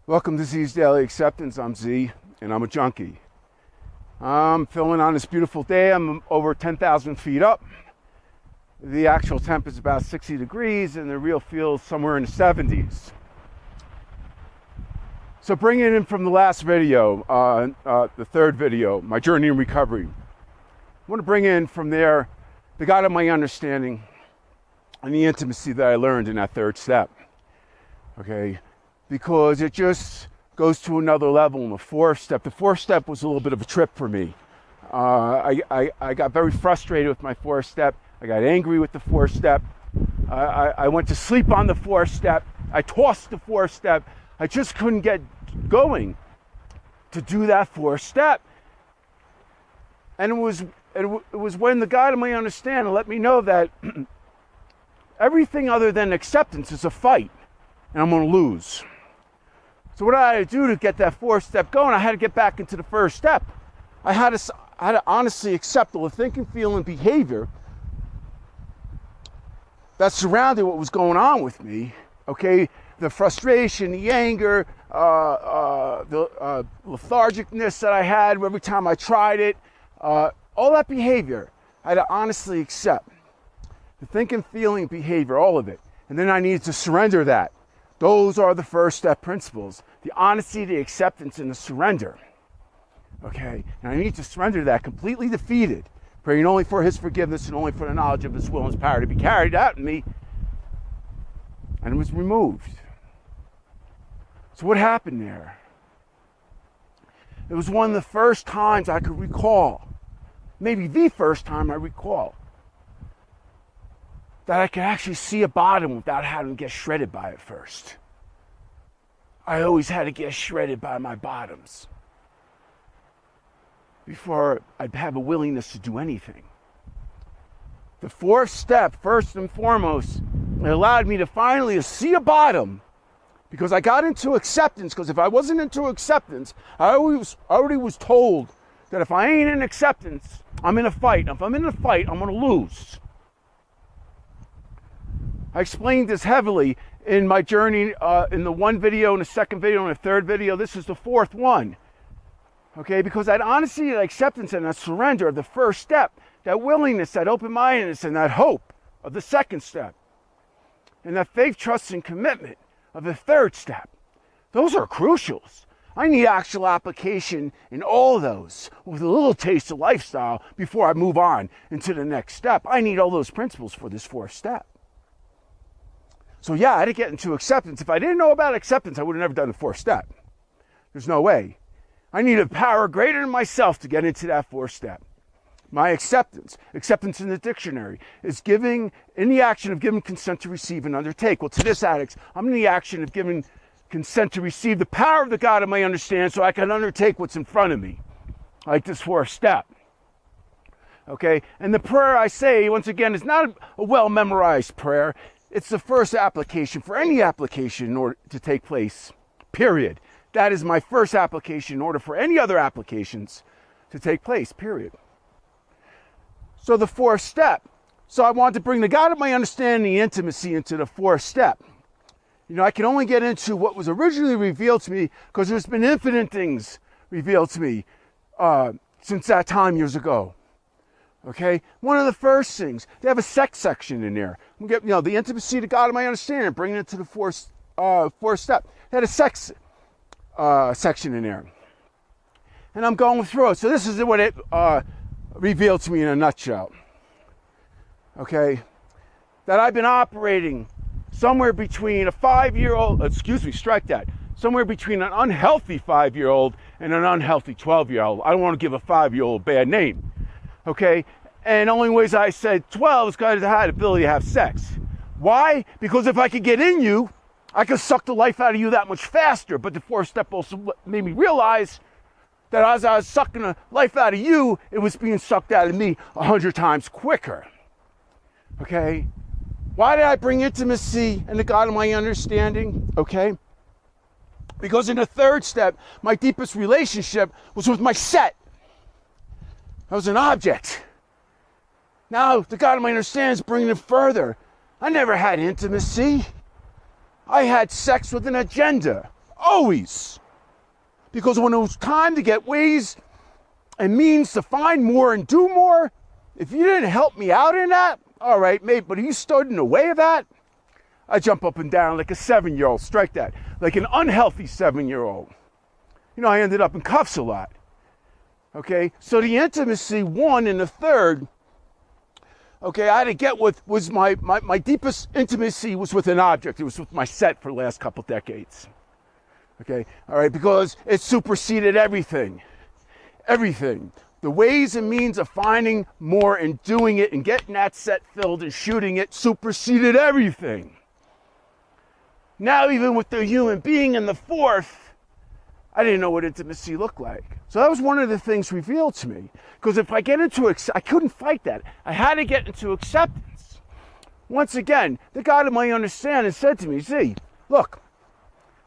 Welcome to Z's Daily Acceptance. I'm Z, and I'm a junkie. I'm filming on this beautiful day. I'm over 10,000 feet up. The actual temp is about 60 degrees, and the real feel is somewhere in the 70s. So bringing in from the last video, the third video, my journey in recovery. I want to bring in from there the God of my understanding and the intimacy that I learned in that third step. Okay? Because it just goes to another level in the fourth step. The fourth step was a little bit of a trip for me. I got very frustrated with my fourth step. I got angry with the fourth step. I went to sleep on the fourth step. I tossed the fourth step. I just couldn't get going to do that fourth step. And it was when the God of my understanding let me know that everything other than acceptance is a fight, and I'm going to lose. So what I had to do to get that fourth step going, I had to get back into the first step. I had to honestly accept all the thinking, feeling, behavior that surrounded what was going on with me. Okay, the frustration, the anger, the lethargicness that I had every time I tried it, all that behavior, I had to honestly accept. The thinking, feeling, behavior, all of it. And then I needed to surrender that. Those are the first step principles. The honesty, the acceptance, and the surrender. Okay? And I need to surrender that completely defeated, praying only for his forgiveness and only for the knowledge of his will and his power to be carried out in me. And it was removed. So what happened there? It was one of the first times I could recall, maybe the first time I recall, that I could actually see a bottom without having to get shredded by it first. I always had to get shredded by my bottoms before I'd have a willingness to do anything. The fourth step, first and foremost, it allowed me to finally see a bottom because I got into acceptance. Because if I wasn't into acceptance, I already was told that if I ain't in acceptance, I'm in a fight. And if I'm in a fight, I'm going to lose. I explained this heavily in my journey in the one video, in the second video, and the third video. This is the fourth one. Okay, because that honesty, that acceptance, and that surrender of the first step, that willingness, that open-mindedness, and that hope of the second step, and that faith, trust, and commitment of the third step, those are crucials. I need actual application in all of those with a little taste of lifestyle before I move on into the next step. I need all those principles for this fourth step. So yeah, I had to get into acceptance. If I didn't know about acceptance, I would have never done the fourth step. There's no way. I need a power greater than myself to get into that fourth step. My acceptance in the dictionary, is giving, in the action of giving consent to receive and undertake. Well, to this addict, I'm in the action of giving consent to receive the power of the God of my understanding so I can undertake what's in front of me, like this fourth step. Okay, and the prayer I say, once again, is not a well-memorized prayer. It's the first application for any application in order to take place, period. That is my first application in order for any other applications to take place, period. So the fourth step. So I wanted to bring the God of my understanding, the intimacy, into the fourth step. You know, I can only get into what was originally revealed to me because there's been infinite things revealed to me since that time years ago. Okay, one of the first things, they have a sex section in there. We get, the intimacy to God of my understanding, bringing it to the fourth step. They had a sex section in there, and I'm going through it. So this is what it revealed to me in a nutshell. Okay, that I've been operating somewhere between a 5-year-old. Somewhere between an unhealthy 5-year-old and an unhealthy 12-year-old. I don't want to give a 5-year-old a bad name. Okay, and the only ways I said 12 is because I had the ability to have sex. Why? Because if I could get in you, I could suck the life out of you that much faster. But the fourth step also made me realize that as I was sucking the life out of you, it was being sucked out of me 100 times quicker. Okay, why did I bring intimacy and the God of my understanding? Okay, because in the third step, my deepest relationship was with my set. I was an object. Now, the God of my understanding is bringing it further. I never had intimacy. I had sex with an agenda. Always. Because when it was time to get ways and means to find more and do more, if you didn't help me out in that, all right, mate, but you stood in the way of that, I jump up and down like a 7-year-old, strike that, like an unhealthy 7-year-old. You know, I ended up in cuffs a lot. Okay, so the intimacy, one, and the third, okay, I had to get with, was my deepest intimacy was with an object. It was with my set for the last couple decades. Okay, all right, because it superseded everything. Everything. The ways and means of finding more and doing it and getting that set filled and shooting it superseded everything. Now, even with the human being in the fourth, I didn't know what intimacy looked like. So that was one of the things revealed to me. Because if I get into I couldn't fight that. I had to get into acceptance. Once again, the God of my understanding said to me, see, look,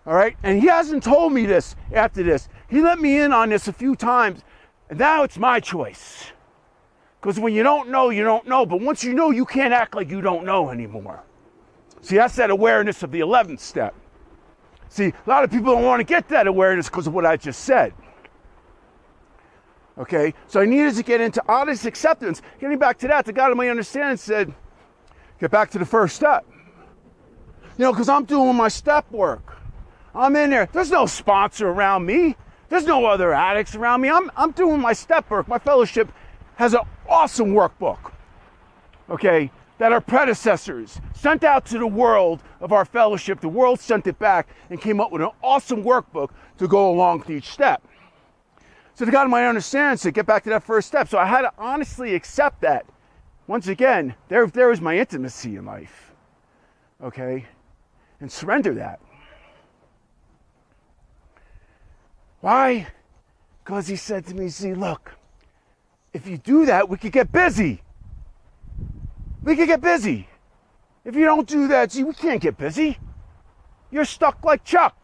all right? And he hasn't told me this after this. He let me in on this a few times. And now it's my choice. Because when you don't know, you don't know. But once you know, you can't act like you don't know anymore. See, that's that awareness of the 11th step. See, a lot of people don't want to get that awareness because of what I just said. Okay, so I needed to get into honest acceptance. Getting back to that, the God of my understanding said, get back to the first step. You know, because I'm doing my step work. I'm in there. There's no sponsor around me. There's no other addicts around me. I'm doing my step work. My fellowship has an awesome workbook, okay, that our predecessors sent out to the world of our fellowship. The world sent it back and came up with an awesome workbook to go along with each step. So the God of my understanding said, get back to that first step. So I had to honestly accept that. Once again, there is my intimacy in life, okay, and surrender that. Why? Because he said to me, see, look, if you do that, we could get busy. We could get busy. If you don't do that, see, we can't get busy. You're stuck like Chuck.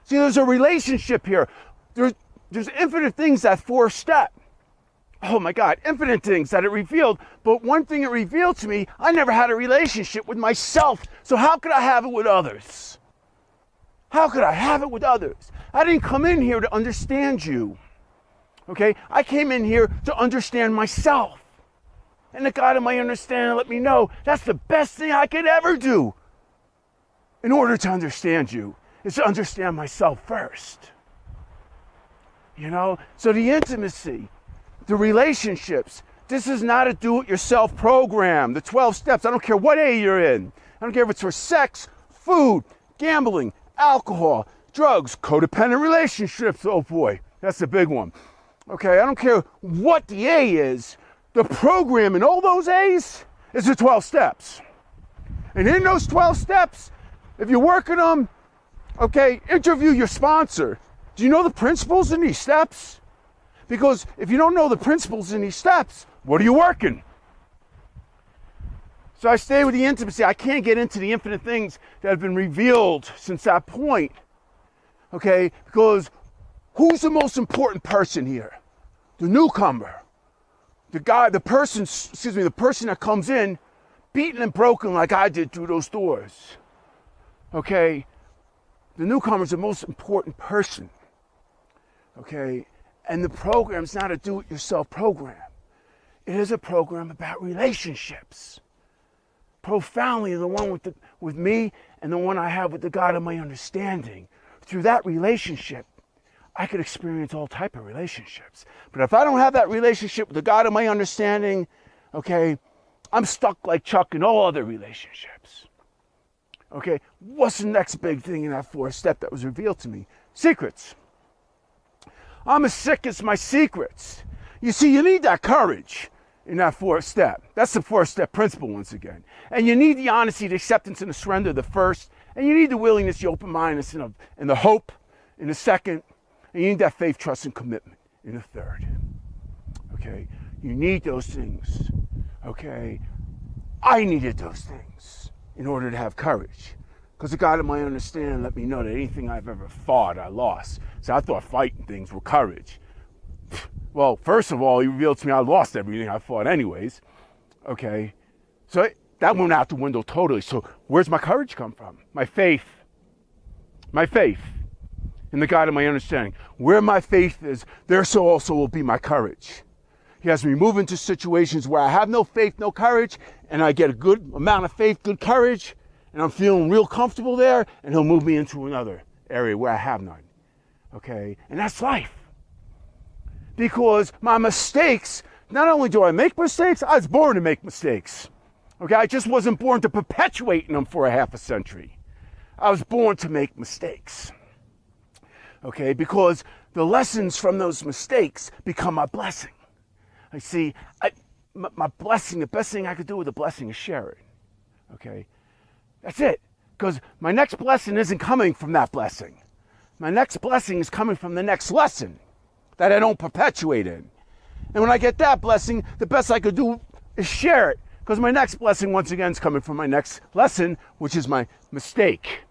See, there's a relationship here. There's infinite things that fourth step. Oh my God, infinite things that it revealed. But one thing it revealed to me, I never had a relationship with myself. So how could I have it with others? How could I have it with others? I didn't come in here to understand you. Okay? I came in here to understand myself. And the God of my understanding let me know that's the best thing I could ever do in order to understand you, is to understand myself first. You know? So the intimacy, the relationships, this is not a do-it-yourself program. The 12 steps, I don't care what A you're in. I don't care if it's for sex, food, gambling, alcohol, drugs, codependent relationships. Oh boy, that's the big one. Okay, I don't care what the A is. The program in all those A's is the 12 steps. And in those 12 steps, if you're working them, okay, interview your sponsor. Do you know the principles in these steps? Because if you don't know the principles in these steps, what are you working? So I stay with the intimacy. I can't get into the infinite things that have been revealed since that point. Okay, because who's the most important person here? The newcomer. The person that comes in beaten and broken like I did through those doors. Okay, the newcomer's the most important person. Okay, and the program's not a do-it-yourself program. It is a program about relationships. Profoundly, the one with me and the one I have with the God of my understanding. Through that relationship, I could experience all type of relationships. But if I don't have that relationship with the God of my understanding, okay, I'm stuck like Chuck in all other relationships. Okay, what's the next big thing in that fourth step that was revealed to me? Secrets. I'm as sick as my secrets. You see, you need that courage in that fourth step. That's the fourth step principle once again. And you need the honesty, the acceptance, and the surrender, the first. And you need the willingness, the open-mindedness, and the hope in the second. And you need that faith, trust, and commitment in the third. Okay? You need those things. Okay? I needed those things in order to have courage. Because the God of my understanding let me know that anything I've ever fought, I lost. So I thought fighting things were courage. Well, first of all, he revealed to me I lost everything I fought anyways. Okay? So that went out the window totally. So where's my courage come from? My faith. My faith. in the God of my understanding. Where my faith is, there so also will be my courage. He has me move into situations where I have no faith, no courage, and I get a good amount of faith, good courage, and I'm feeling real comfortable there, and he'll move me into another area where I have none. Okay? And that's life. Because my mistakes, not only do I make mistakes, I was born to make mistakes. Okay? I just wasn't born to perpetuate them for a half a century. I was born to make mistakes. Okay? Because the lessons from those mistakes become my blessing. I see, my blessing, the best thing I could do with a blessing is share it. Okay? That's it. Because my next blessing isn't coming from that blessing. My next blessing is coming from the next lesson that I don't perpetuate in. And when I get that blessing, the best I could do is share it. Because my next blessing, once again, is coming from my next lesson, which is my mistake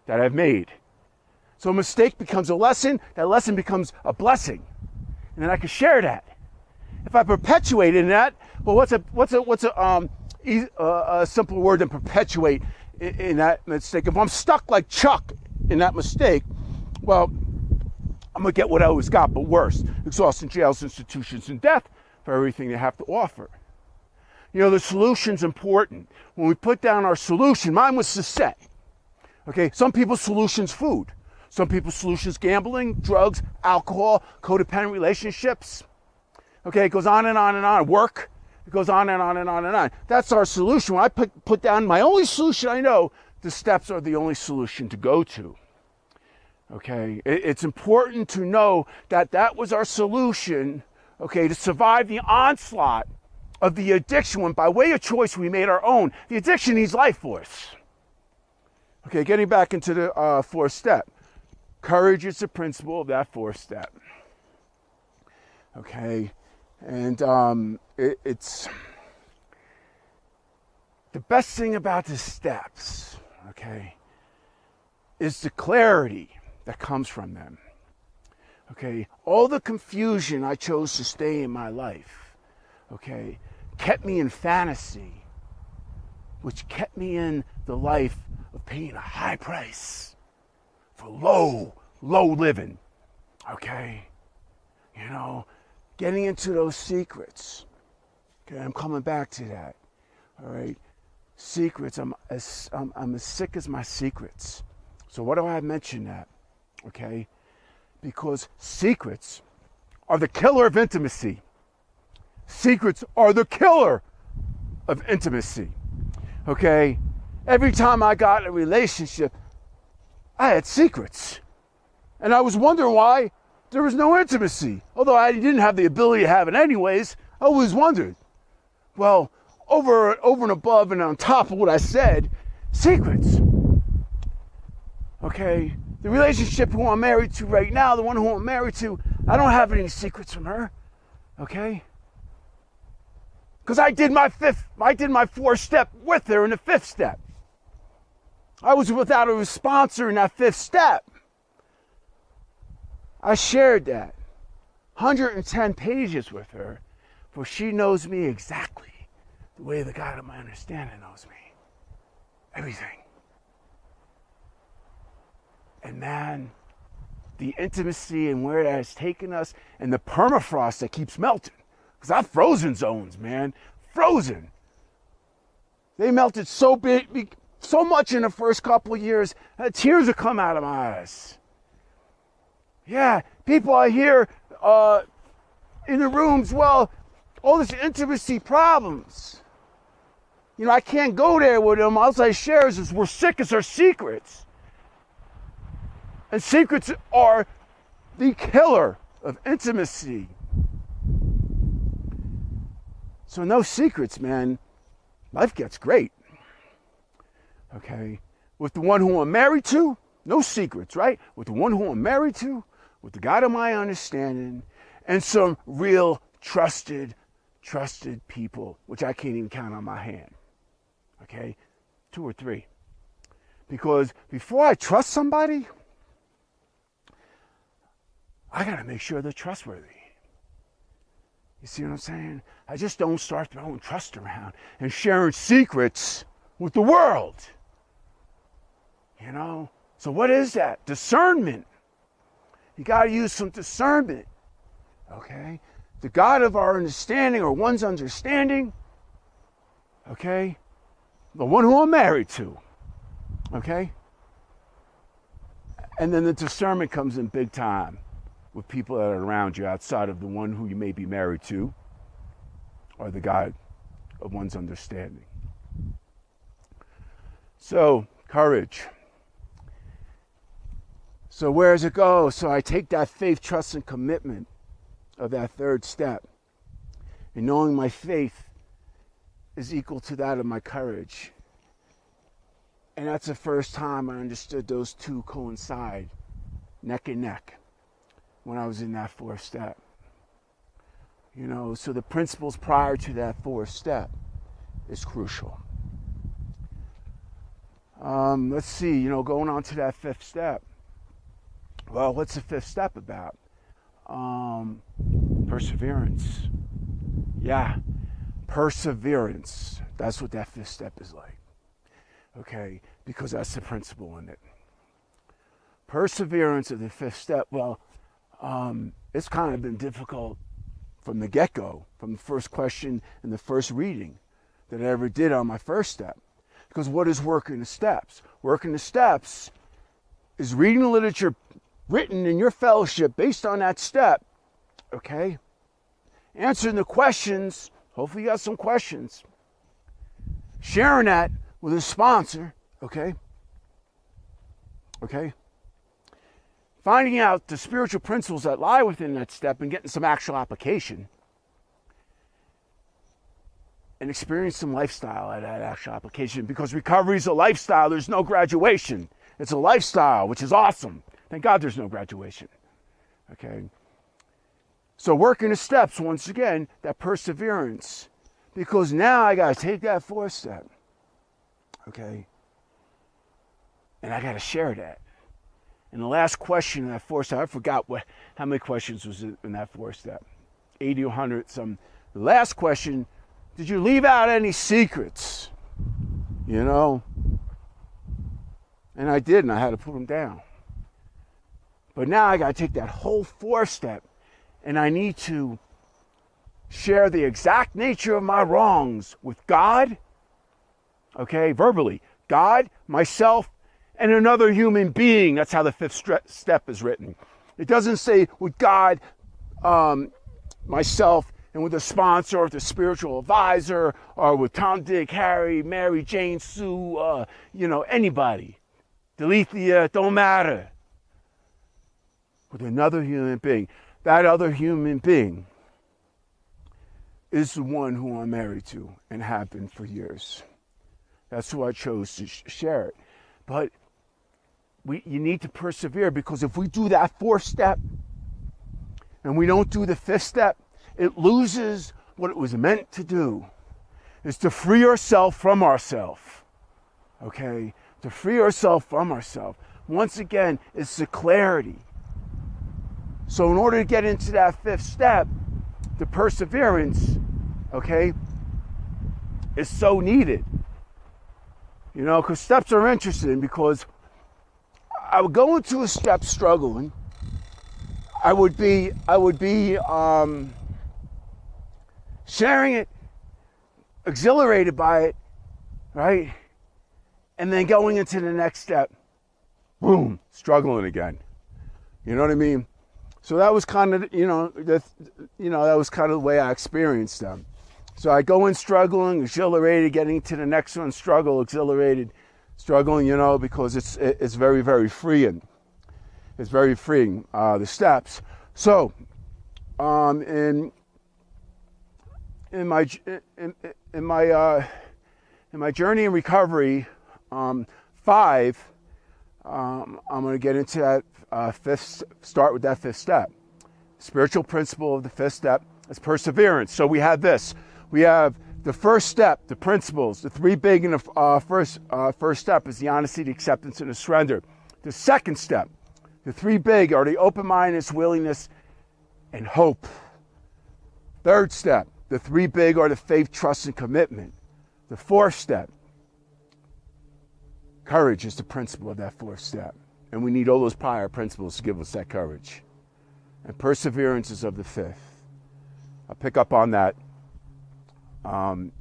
that I've made. So a mistake becomes a lesson. That lesson becomes a blessing. And then I can share that. If I perpetuate in that, well, what's a simple word than perpetuate in that mistake? If I'm stuck like Chuck in that mistake, well, I'm going to get what I always got, but worse. Exhaustion, jails, institutions, and death for everything they have to offer. You know, the solution's important. When we put down our solution, mine was to set. Okay, some people's solution's food. Some people's solution's gambling, drugs, alcohol, codependent relationships. Okay, it goes on and on and on. Work, it goes on and on and on and on. That's our solution. When I put down my only solution I know, the steps are the only solution to go to. Okay, it's important to know that that was our solution, okay, to survive the onslaught of the addiction when by way of choice we made our own. The addiction needs life force. Okay, getting back into the fourth step. Courage is the principle of that fourth step. Okay, and it's the best thing about the steps, okay, is the clarity that comes from them. Okay, all the confusion I chose to stay in my life, okay, kept me in fantasy, which kept me in the life of paying a high price for low living. Okay, you know, getting into those secrets. Okay, I'm coming back to that. All right, secrets. I'm as sick as my secrets. So what do I mention that? Okay, because secrets are the killer of intimacy. Secrets are the killer of intimacy. Okay, every time I got in a relationship, I had secrets, and I was wondering why there was no intimacy. Although I didn't have the ability to have it anyways, I always wondered. Well, over and above and on top of what I said, secrets. Okay, the relationship who I'm married to right now, the one who I'm married to, I don't have any secrets from her. Okay? Because I did my fourth step with her in the fifth step. I was without a sponsor in that fifth step. I shared that. 110 pages with her, for she knows me exactly the way the God of my understanding knows me. Everything. And man, the intimacy and where that has taken us, and the permafrost that keeps melting. Because I've frozen zones, man. Frozen. They melted so big, so much in the first couple of years, tears have come out of my eyes. Yeah, people I hear in the rooms, well, all this intimacy problems. You know, I can't go there with them. All I share is we're sick as our secrets. And secrets are the killer of intimacy. So no secrets, man. Life gets great. Okay? With the one who I'm married to, no secrets, right? With the one who I'm married to, with the God of my understanding, and some real trusted people, which I can't even count on my hand. Okay? 2 or 3. Because before I trust somebody, I got to make sure they're trustworthy. You see what I'm saying? I just don't start throwing trust around and sharing secrets with the world. You know? So what is that? Discernment. You got to use some discernment. Okay? The God of our understanding, or one's understanding, okay? The one who I'm married to. Okay? And then the discernment comes in big time with people that are around you outside of the one who you may be married to, or the God of one's understanding. So, courage. So where does it go? So I take that faith, trust, and commitment of that third step. And knowing my faith is equal to that of my courage. And that's the first time I understood those two coincide neck and neck when I was in that fourth step. You know, so the principles prior to that fourth step is crucial. Let's see, you know, going on to that fifth step. Well, what's the fifth step about? Perseverance. Yeah, perseverance. That's what that fifth step is like. Okay, because that's the principle in it. Perseverance of the fifth step. Well, it's kind of been difficult from the get-go, from the first question and the first reading that I ever did on my first step. Because what is working the steps? Working the steps is reading the literature written in your fellowship based on that step, okay? Answering the questions, hopefully you got some questions. Sharing that with a sponsor, okay? Okay? Finding out the spiritual principles that lie within that step and getting some actual application. And experience some lifestyle at that actual application, because recovery is a lifestyle. There's no graduation. It's a lifestyle, which is awesome. Thank God there's no graduation. Okay? So working the steps, once again, that perseverance. Because now I got to take that fourth step. Okay? And I got to share that. And the last question in that fourth step, I forgot how many questions was in that fourth step. 80 or 100 some. The last question, did you leave out any secrets? You know? And I did, and I had to put them down. But now I got to take that whole fourth step, and I need to share the exact nature of my wrongs with God, okay, verbally. God, myself, and another human being. That's how the fifth step is written. It doesn't say with God, myself, and with a sponsor, or with a spiritual advisor, or with Tom, Dick, Harry, Mary, Jane, Sue, anybody. Delethea, don't matter. With another human being. That other human being is the one who I'm married to and have been for years. That's who I chose to share it. But you need to persevere, because if we do that fourth step and we don't do the fifth step, it loses what it was meant to do. Is to free ourselves from ourselves. Okay? To free ourselves from ourselves. Once again, it's the clarity. So in order to get into that fifth step, the perseverance, okay, is so needed. You know, because steps are interesting, because I would go into a step struggling. I would be sharing it, exhilarated by it, right? And then going into the next step, boom, struggling again. You know what I mean? So that was kind of, that was kind of the way I experienced them. So I go in struggling, exhilarated, getting to the next one, struggle, exhilarated, struggling, because it's very, very freeing. It's very freeing, the steps. So, in my journey in recovery, 5, I'm going to get into that start with that fifth step. Spiritual principle of the fifth step is perseverance. So we have this. We have the first step, the principles, the 3 big in the first step is the honesty, the acceptance, and the surrender. The second step, the 3 big are the open-mindedness, willingness, and hope. Third step, the 3 big are the faith, trust, and commitment. The fourth step, courage is the principle of that fourth step. And we need all those prior principles to give us that courage. and perseverance is of the fifth. I'll pick up on that in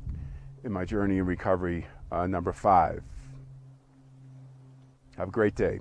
my journey in recovery number 5. Have a great day.